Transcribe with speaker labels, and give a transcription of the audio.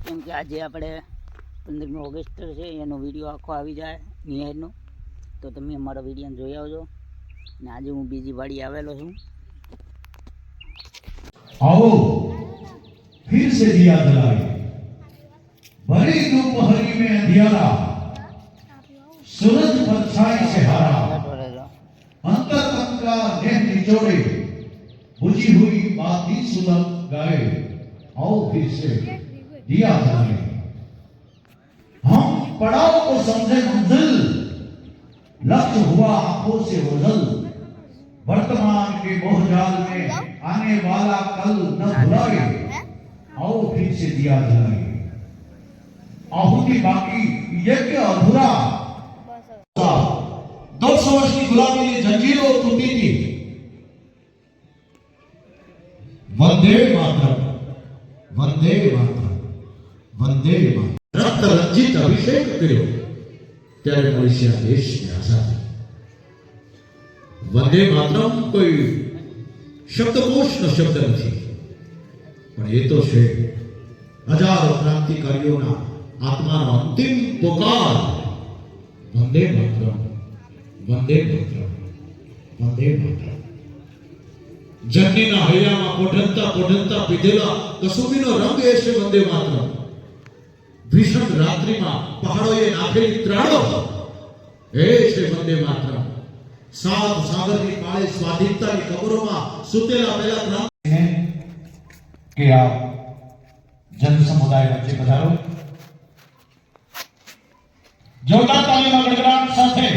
Speaker 1: કેમ કે આજે આપણે 15મી ઓગસ્ટ છે એનો વિડીયો આખો આવી જાય નિહાળનો, તો તમે અમારા વિડીયો જોઈ આવજો। ને આજે હું બીજી વાડી આવેલો છું।
Speaker 2: आओ फिर से दिया जलाए, भरी दोपहरी में अंधियारा, सूरज परछाई से हारा, अंतर तन का नेह निचोड़े, बुझी हुई बाती सुलभ गाए। आओ फिर से दिया जलाए, हम पड़ाव को समझे मंजिल, लक्ष्य हुआ आंखों से ओझल, वर्तमान के मोहजाल में आने वाला कल न भुलाए। आओ फिर से दिया जलाए, आहुति बाकी यज्ञ अधूरा। 200 वर्ष की गुलामी की जंजीरों टूटी थी। वंदे मातरम, वंदे मातरम, वंदे मातरम। रक्त रंजित अभिषेक કર્યો ત્યારે મળી છે દેશની આઝાદી। वंदे मातरम कोई शब्दकोश નો શબ્દ નથી, પણ એ તો છે હજારો ક્રાંતિકારીઓના આત્માનો અંતિમ પોકાર। वंदे मातरम, वंदे मातरम, वंदे मातरम। જનનીના હૈયામાં પોઢંતા પોઢંતા પીધેલા કસુબીનો રંગ એ છે વંદે માતરમ। ભીષણ રાત્રિમાં પહાડોએ નાખેલી ત્રાળો એ છે વંદે માતરમ। सात सागर की काले स्वाधीनता की कब्रों में सुतेला पहला क्रांति है कि आप जन समुदाय वच्चे पधारो। जोता तालीमा गड़गड़ाट साथे